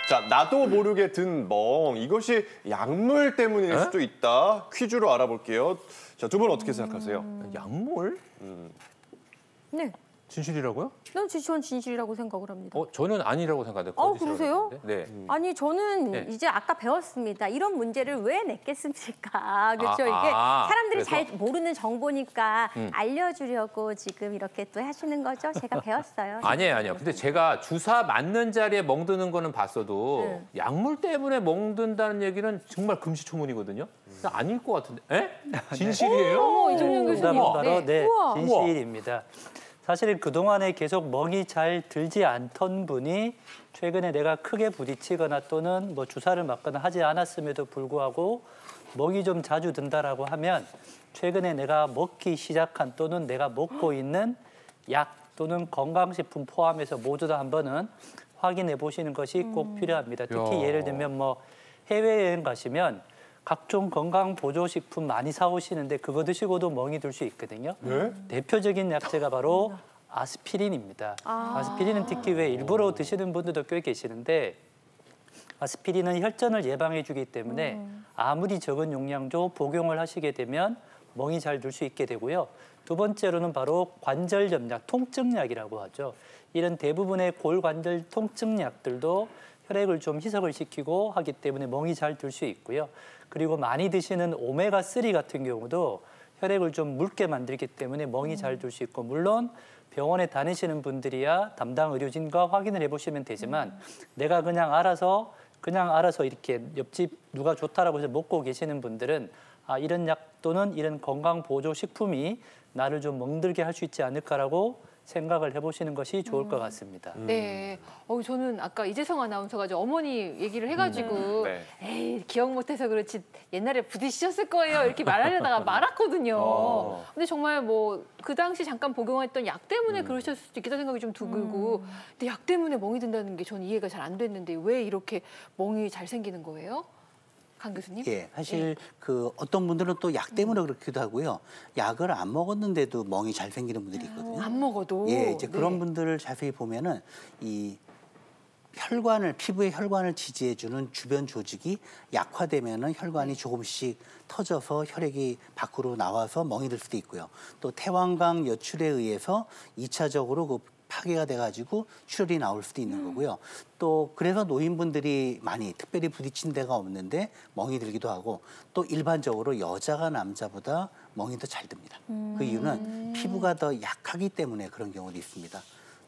자, 나도 모르게 든 멍. 이것이 약물 때문일 수도 있다. 퀴즈로 알아볼게요. 자, 두 분 어떻게 생각하세요? 약물? 네. 진실이라고요? 전 진실이라고 생각을 합니다. 저는 아니라고 생각하는데. 그러세요? 네. 아니 저는 네. 이제 아까 배웠습니다. 이런 문제를 왜 냈겠습니까? 그렇죠? 이게 아, 사람들이 그래서? 잘 모르는 정보니까 알려주려고 지금 이렇게 또 하시는 거죠? 제가 배웠어요. 아니에요. 근데 제가 주사 맞는 자리에 멍드는 거는 봤어도 네. 약물 때문에 멍든다는 얘기는 정말 금시초문이거든요. 아닐 것 같은데. 에? 진실이에요? 어머, 이종영 교수님. 정답은 바로 네, 우와. 진실입니다. 사실 그동안에 계속 멍이 잘 들지 않던 분이 최근에 내가 크게 부딪히거나 또는 뭐 주사를 맞거나 하지 않았음에도 불구하고 멍이 좀 자주 든다라고 하면 최근에 내가 먹기 시작한 또는 내가 먹고 있는 약 또는 건강식품 포함해서 모두 다 한번은 확인해 보시는 것이 꼭 필요합니다. 특히 예를 들면 뭐 해외여행 가시면 각종 건강 보조식품 많이 사오시는데 그거 드시고도 멍이 들 수 있거든요. 네? 대표적인 약재가 바로 아스피린입니다. 아스피린은 특히 왜 일부러 드시는 분들도 꽤 계시는데 아스피린은 혈전을 예방해주기 때문에 아무리 적은 용량도 복용을 하시게 되면 멍이 잘 들 수 있게 되고요. 두 번째로는 바로 관절염약, 통증약이라고 하죠. 이런 대부분의 골관절 통증약들도 혈액을 좀 희석을 시키고 하기 때문에 멍이 잘 들 수 있고요. 그리고 많이 드시는 오메가3 같은 경우도 혈액을 좀 묽게 만들기 때문에 멍이 잘 들 수 있고 물론 병원에 다니시는 분들이야 담당 의료진과 확인을 해보시면 되지만 내가 그냥 알아서 이렇게 옆집 누가 좋다라고 해서 먹고 계시는 분들은 이런 약 또는 이런 건강 보조 식품이 나를 좀 멍들게 할 수 있지 않을까라고 생각을 해보시는 것이 좋을 것 같습니다. 네. 저는 아까 이재성 아나운서가 어머니 얘기를 해가지고 네. 에이 기억 못해서 그렇지 옛날에 부딪히셨을 거예요 이렇게 말하려다가 말았거든요. 근데 정말 뭐 그 당시 잠깐 복용했던 약 때문에 그러셨을 수도 있겠다 생각이 좀 들고 근데 약 때문에 멍이 든다는 게 저는 이해가 잘 안 됐는데 왜 이렇게 멍이 잘 생기는 거예요? 강 교수님? 예, 사실 그 어떤 분들은 또 약 때문에 그렇기도 하고요. 약을 안 먹었는데도 멍이 잘 생기는 분들이 있거든요. 안 먹어도? 예, 이제 그런 네. 분들을 자세히 보면은 이 피부의 혈관을 지지해주는 주변 조직이 약화되면은 혈관이 조금씩 터져서 혈액이 밖으로 나와서 멍이 들 수도 있고요. 또 태왕강 여출에 의해서 2차적으로 그 파괴가 돼가지고 출혈이 나올 수도 있는 거고요. 또 그래서 노인분들이 많이 특별히 부딪힌 데가 없는데 멍이 들기도 하고 또 일반적으로 여자가 남자보다 멍이 더 잘 듭니다. 그 이유는 피부가 더 약하기 때문에 그런 경우도 있습니다.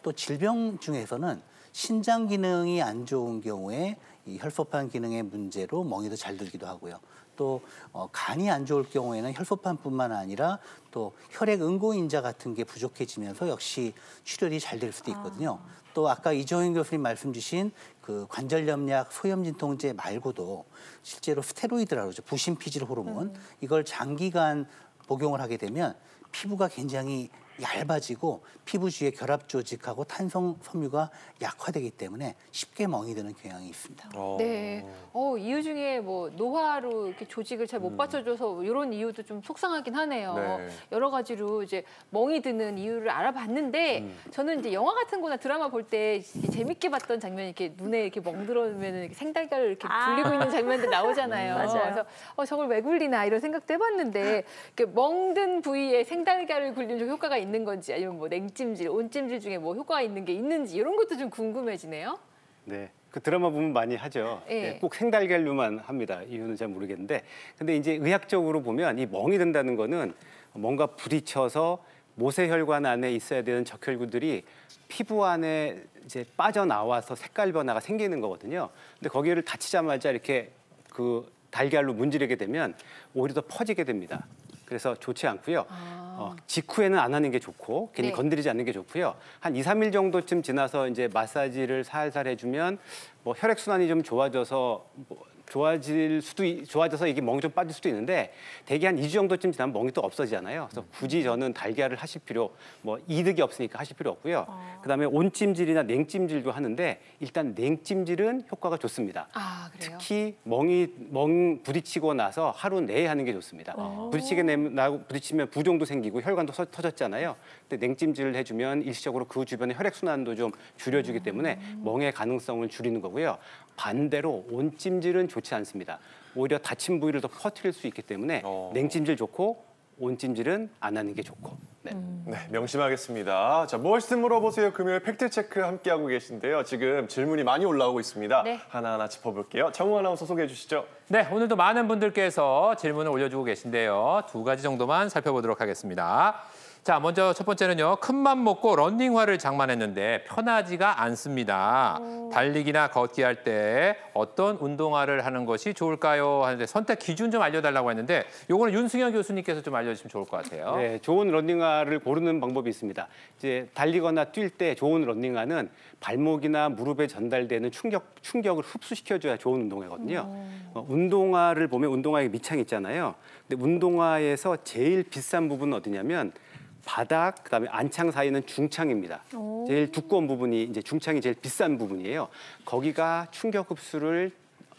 또 질병 중에서는 신장 기능이 안 좋은 경우에 이 혈소판 기능의 문제로 멍이 더 잘 들기도 하고요. 또 간이 안 좋을 경우에는 혈소판뿐만 아니라 또 혈액 응고인자 같은 게 부족해지면서 역시 출혈이 잘 될 수도 있거든요. 또 아까 이종현 교수님 말씀 주신 그 관절염약, 소염진통제 말고도 실제로 스테로이드라고 그러죠. 부신피질 호르몬. 이걸 장기간 복용을 하게 되면 피부가 굉장히 얇아지고 피부 주위의 결합 조직하고 탄성 섬유가 약화되기 때문에 쉽게 멍이 드는 경향이 있습니다. 네. 이유 중에 뭐 노화로 이렇게 조직을 잘 못 받쳐줘서 이런 이유도 좀 속상하긴 하네요. 네. 여러 가지로 이제 멍이 드는 이유를 알아봤는데 저는 이제 영화 같은 거나 드라마 볼 때 재밌게 봤던 장면이 이렇게 눈에 이렇게 멍들어오면 이렇게 생달걀을 이렇게 굴리고 있는 장면들 나오잖아요. 맞아요. 그래서 저걸 왜 굴리나 이런 생각도 해봤는데 이렇게 멍든 부위에 생달걀을 굴리면 좀 효과가 있는 건지 아니면 뭐 냉찜질, 온찜질 중에 뭐 효과가 있는 게 있는지 이런 것도 좀 궁금해지네요. 네, 그 드라마 보면 많이 하죠. 예. 네, 꼭 생달걀로만 합니다. 이유는 잘 모르겠는데, 근데 이제 의학적으로 보면 이 멍이 든다는 거는 뭔가 부딪혀서 모세혈관 안에 있어야 되는 적혈구들이 피부 안에 이제 빠져나와서 색깔 변화가 생기는 거거든요. 근데 거기를 다치자마자 이렇게 그 달걀로 문지르게 되면 오히려 더 퍼지게 됩니다. 그래서 좋지 않고요. 직후에는 안 하는 게 좋고 괜히 네. 건드리지 않는 게 좋고요. 한 2, 3일 정도쯤 지나서 이제 마사지를 살살 해주면 뭐 혈액 순환이 좀 좋아져서 뭐 좋아져서 이게 멍이 좀 빠질 수도 있는데 대개 한 2주 정도쯤 지나면 멍이 또 없어지잖아요. 그래서 굳이 저는 달걀을 하실 필요 뭐 이득이 없으니까 하실 필요 없고요. 그다음에 온찜질이나 냉찜질도 하는데 일단 냉찜질은 효과가 좋습니다. 아, 그래요? 특히 멍 부딪히고 나서 하루 내에 하는 게 좋습니다. 부딪히면 부종도 생기고 혈관도 터졌잖아요. 근데 냉찜질을 해주면 일시적으로 그 주변의 혈액 순환도 좀 줄여주기 때문에 멍의 가능성을 줄이는 거고요. 반대로 온찜질은 좋지 않습니다. 오히려 다친 부위를 더 퍼뜨릴 수 있기 때문에 냉찜질 좋고 온찜질은 안 하는 게 좋고. 네. 네, 명심하겠습니다. 자, 무엇이든 물어보세요. 금요일 팩트체크 함께하고 계신데요. 지금 질문이 많이 올라오고 있습니다. 네. 하나하나 짚어볼게요. 정우 아나운서 소개해 주시죠. 네, 오늘도 많은 분들께서 질문을 올려주고 계신데요. 2가지 정도만 살펴보도록 하겠습니다. 자, 먼저 첫 번째는요. 큰맘 먹고 런닝화를 장만했는데 편하지가 않습니다. 달리기나 걷기 할 때 어떤 운동화를 하는 것이 좋을까요? 하는데 선택 기준 좀 알려달라고 했는데 요거는 윤승현 교수님께서 좀 알려주시면 좋을 것 같아요. 네, 좋은 러닝화를 고르는 방법이 있습니다. 이제 달리거나 뛸 때 좋은 러닝화는 발목이나 무릎에 전달되는 충격을 흡수시켜줘야 좋은 운동화거든요. 운동화를 보면 운동화에 밑창이 있잖아요. 근데 운동화에서 제일 비싼 부분은 어디냐면 바닥, 그다음에 안창 사이는 중창입니다. 제일 두꺼운 부분이 이제 중창이 제일 비싼 부분이에요. 거기가 충격 흡수를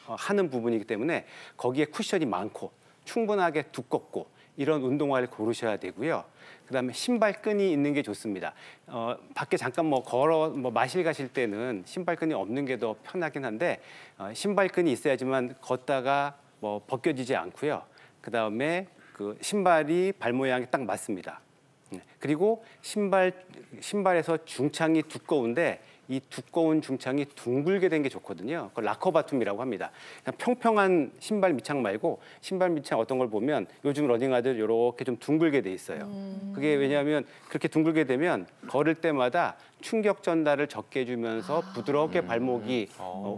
하는 부분이기 때문에 거기에 쿠션이 많고 충분하게 두껍고 이런 운동화를 고르셔야 되고요. 그다음에 신발끈이 있는 게 좋습니다. 밖에 잠깐 마실 가실 때는 신발끈이 없는 게 더 편하긴 한데 신발끈이 있어야지만 걷다가 벗겨지지 않고요. 그다음에 그 신발이 발 모양에 딱 맞습니다. 그리고 신발에서 중창이 두꺼운데 이 두꺼운 중창이 둥글게 된 게 좋거든요. 그걸 라커바툼이라고 합니다. 그냥 평평한 신발 밑창 말고 신발 밑창 어떤 걸 보면 요즘 러닝화들 이렇게 좀 둥글게 돼 있어요. 그게 왜냐하면 그렇게 둥글게 되면 걸을 때마다 충격 전달을 적게 해주면서 부드럽게 발목이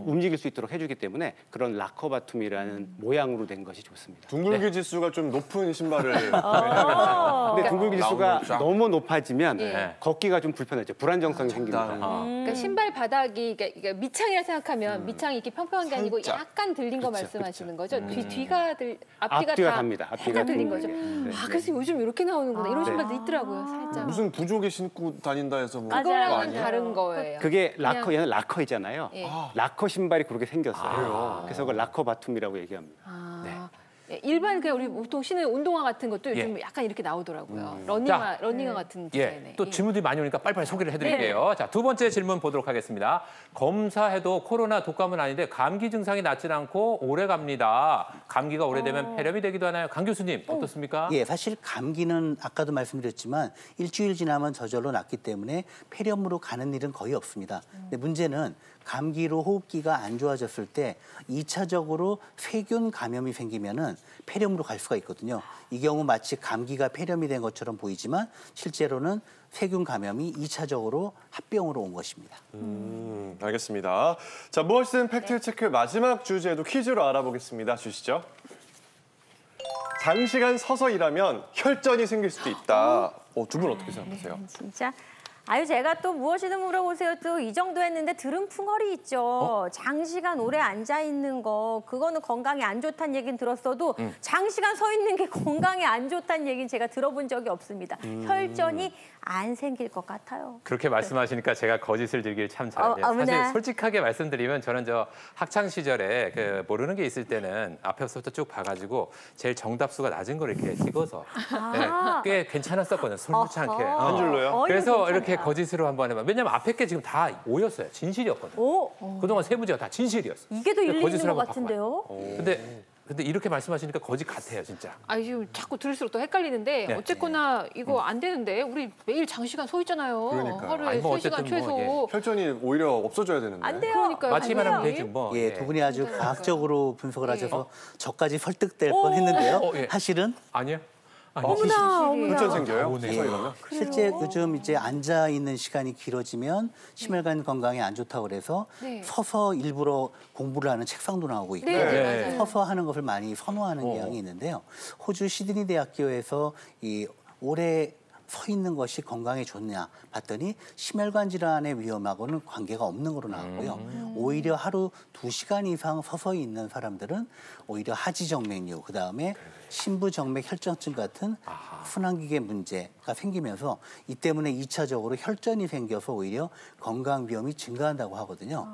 움직일 수 있도록 해주기 때문에 그런 라커바툼이라는 모양으로 된 것이 좋습니다. 둥글기 지수가 좀 높은 신발을 근데 둥글기 지수가 쫙. 너무 높아지면 걷기가 좀 불편하죠. 불안정성이 생깁니다. 그러니까 신발 바닥이 그러니까 밑창이라 생각하면 밑창이 이렇게 평평한 게 아니고 살짝. 약간 들린 거 말씀하시는 거죠? 앞뒤가 앞뒤가 다 갑니다. 살짝 들린 거죠. 네. 아, 그래서 요즘 이렇게 나오는구나. 이런 신발도 있더라고요, 살짝. 무슨 부족에 신고 다닌다 해서 뭐 그거 그거랑은 아니에요? 다른 거예요. 그게 얘는 라커이잖아요. 예. 라커 신발이 그렇게 생겼어요. 그래서 그걸 라커 바툼이라고 얘기합니다. 예, 일반 그냥 우리 보통 신는 운동화 같은 것도 예. 요즘 약간 이렇게 나오더라고요. 자, 러닝화 같은 예, 디자인의. 또 질문들이 많이 오니까 빨리빨리 소개를 해드릴게요. 자, 두 번째 질문 보도록 하겠습니다. 검사해도 코로나 독감은 아닌데 감기 증상이 낫질 않고 오래 갑니다. 감기가 오래되면 폐렴이 되기도 하나요? 강 교수님 어떻습니까? 예, 사실 감기는 아까도 말씀드렸지만 일주일 지나면 저절로 낫기 때문에 폐렴으로 가는 일은 거의 없습니다. 근데 문제는 감기로 호흡기가 안 좋아졌을 때 2차적으로 세균 감염이 생기면은 폐렴으로 갈 수가 있거든요. 이 경우 마치 감기가 폐렴이 된 것처럼 보이지만 실제로는 세균 감염이 2차적으로 합병으로 온 것입니다. 알겠습니다. 자, 무엇이든 팩트체크 마지막 주제도 퀴즈로 알아보겠습니다. 주시죠. 장시간 서서 일하면 혈전이 생길 수도 있다. 두 분 어떻게 생각하세요? 진짜. 아유, 제가 또 무엇이든 물어보세요. 또 이 정도 했는데 들은 풍월이 있죠. 장시간 오래 앉아 있는 거, 그거는 건강에 안 좋다는 얘기는 들었어도 장시간 서 있는 게 건강에 안 좋다는 얘기는 제가 들어본 적이 없습니다. 혈전이 안 생길 것 같아요. 그렇게 말씀하시니까 제가 거짓을 들길 참 잘해요. 사실 어머나. 솔직하게 말씀드리면 저는 학창 시절에 그 모르는 게 있을 때는 앞에서부터 쭉 봐가지고 제일 정답수가 낮은 걸 이렇게 찍어서 꽤 괜찮았었거든요. 솔직히 않게. 한 줄로요? 그래서 괜찮다. 이렇게 거짓으로 한번 해봐. 왜냐면 앞에 게 지금 다 오였어요. 진실이었거든요. 그동안 세 문제가 다 진실이었어. 이게 더 일리 있는 거짓으로 것 한번 바꿔봐요. 같은데요? 근데 이렇게 말씀하시니까 거짓 같아요, 진짜. 아, 지금 자꾸 들을수록 또 헷갈리는데 네. 어쨌거나 이거 안 되는데 우리 매일 장시간 서 있잖아요. 그러니까요. 하루에 아니, 뭐 3시간 어쨌든 최소. 뭐, 혈전이 오히려 없어져야 되는데. 안 돼요. 그러니까요. 마치기만 하면 안 돼요. 되지 뭐. 예, 두 분이 아주 과학적으로 분석을 하셔서 저까지 설득될 오. 뻔했는데요. 예. 사실은 아니요? 혈전 생겨요? 오네. 서서 일하면? 실제 요즘 이제 앉아 있는 시간이 길어지면 심혈관 건강에 안 좋다고 그래서 네. 서서 일부러 공부를 하는 책상도 나오고 있고 네, 맞아요. 서서 하는 것을 많이 선호하는 경향이 있는데요. 호주 시드니 대학교에서 이 올해 서 있는 것이 건강에 좋냐 봤더니 심혈관 질환의 위험하고는 관계가 없는 거로 나왔고요. 오히려 하루 2시간 이상 서서히 있는 사람들은 오히려 하지정맥류, 그다음에 심부정맥 혈전증 같은 순환기계 문제가 생기면서 이 때문에 2차적으로 혈전이 생겨서 오히려 건강 위험이 증가한다고 하거든요.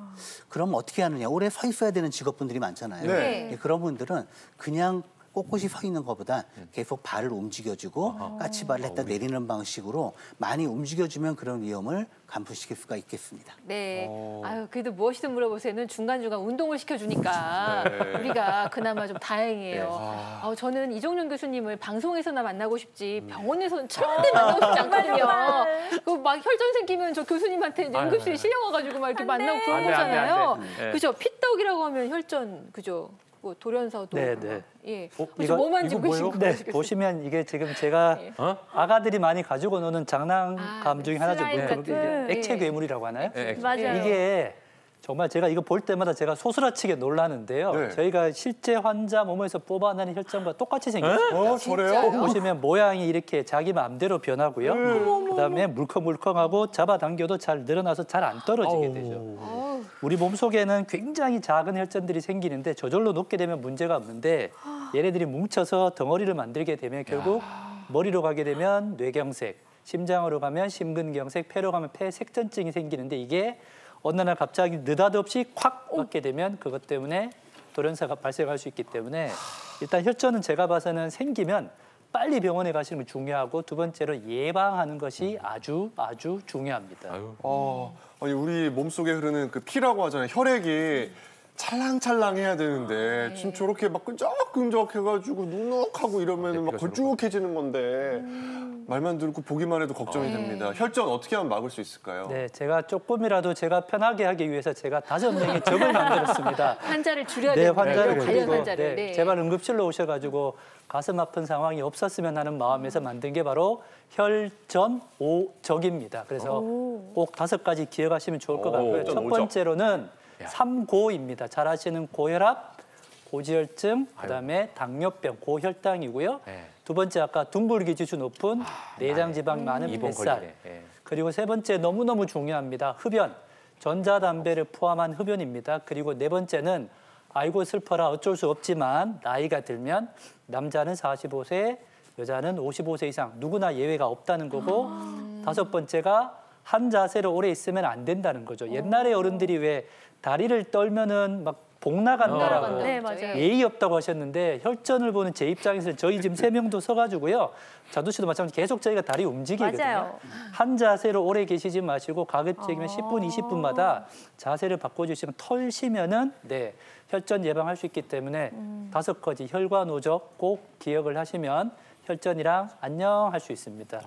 그럼 어떻게 하느냐? 오래 서 있어야 되는 직업분들이 많잖아요. 네. 그런 분들은 그냥 꼿꼿이 서 있는 것보다 계속 발을 움직여주고 까치발을 했다 내리는 방식으로 많이 움직여주면 그런 위험을 감소시킬 수가 있겠습니다. 네. 아유, 그래도 무엇이든 물어보세요는 중간중간 운동을 시켜주니까 우리가 그나마 좀 다행이에요. 저는 이종윤 교수님을 방송에서나 만나고 싶지 병원에서는 절대 만나고 싶지 않거든요. 막 혈전 생기면 저 교수님한테 이제 응급실에 실려가가지고 막 이렇게 만나고 그런 안 돼, 안 돼, 거잖아요. 안 돼. 그죠? 피떡이라고 하면 혈전, 그죠? 뭐 돌연사도. 네, 네. 예. 이거 뭐만 좀 뭐예요? 계시고. 네, 보시면 이게 지금 제가 아가들이 많이 가지고 노는 장난감 중에 하나죠. 슬라임 같은. 액체 괴물이라고 하나요? 맞아요. 이게 정말 제가 이거 볼 때마다 제가 소스라치게 놀라는데요. 네. 저희가 실제 환자 몸에서 뽑아내는 혈전과 똑같이 생겼습니다. 저래요? 보시면 모양이 이렇게 자기 마음대로 변하고요. 그다음에 물컹물컹하고 잡아당겨도 잘 늘어나서 잘 안 떨어지게 되죠. 우리 몸속에는 굉장히 작은 혈전들이 생기는데 저절로 녹게 되면 문제가 없는데 얘네들이 뭉쳐서 덩어리를 만들게 되면 결국 머리로 가게 되면 뇌경색, 심장으로 가면 심근경색, 폐로 가면 폐색전증이 생기는데 이게 어느 날 갑자기 느닷없이 콱 맞게 되면 그것 때문에 돌연사가 발생할 수 있기 때문에 일단 혈전은 제가 봐서는 생기면 빨리 병원에 가시는 게 중요하고 두 번째로 예방하는 것이 아주 중요합니다. 아니 우리 몸속에 흐르는 그 피라고 하잖아요. 혈액이 찰랑찰랑해야 되는데 지금 저렇게 막 끈적끈적 해가지고 누눅하고 이러면 막 걸쭉해지는 건데 말만 듣고 보기만 해도 걱정이 됩니다. 혈전 어떻게 하면 막을 수 있을까요? 네, 제가 조금이라도 제가 편하게 하기 위해서 제가 5명의 점을 만들었습니다. 환자를 줄여야 네, 됩니다. 환자를 관련 줄이고 환자를. 네, 제발 응급실로 오셔가지고 가슴 아픈 상황이 없었으면 하는 마음에서 만든 게 바로 혈전 5적입니다. 그래서 꼭 5가지 기억하시면 좋을 것 같고요. 혈전 첫 5적. 번째로는 3고입니다. 잘 아시는 고혈압, 고지혈증, 그다음에 당뇨병, 고혈당이고요. 두 번째 아까 둥글기 지수 높은 내장 지방 많은 이번 뱃살. 걸리네. 그리고 세 번째 너무너무 중요합니다. 흡연, 전자담배를 포함한 흡연입니다. 그리고 네 번째는 아이고 슬퍼라 어쩔 수 없지만 나이가 들면 남자는 45세, 여자는 55세 이상 누구나 예외가 없다는 거고 다섯 번째가 한 자세로 오래 있으면 안 된다는 거죠. 옛날에 어른들이 왜 다리를 떨면은 막 복 나간다라고 네, 맞아요. 예의 없다고 하셨는데 혈전을 보는 제 입장에서는 저희 지금 3명도 서가지고요. 자두 씨도 마찬가지 계속 저희가 다리 움직이거든요. 맞아요. 한 자세로 오래 계시지 마시고 가급적이면 10분, 20분마다 자세를 바꿔주시면 털 쉬면은 네, 혈전 예방할 수 있기 때문에 5가지 혈관 오적 꼭 기억을 하시면 혈전이랑 안녕 할 수 있습니다.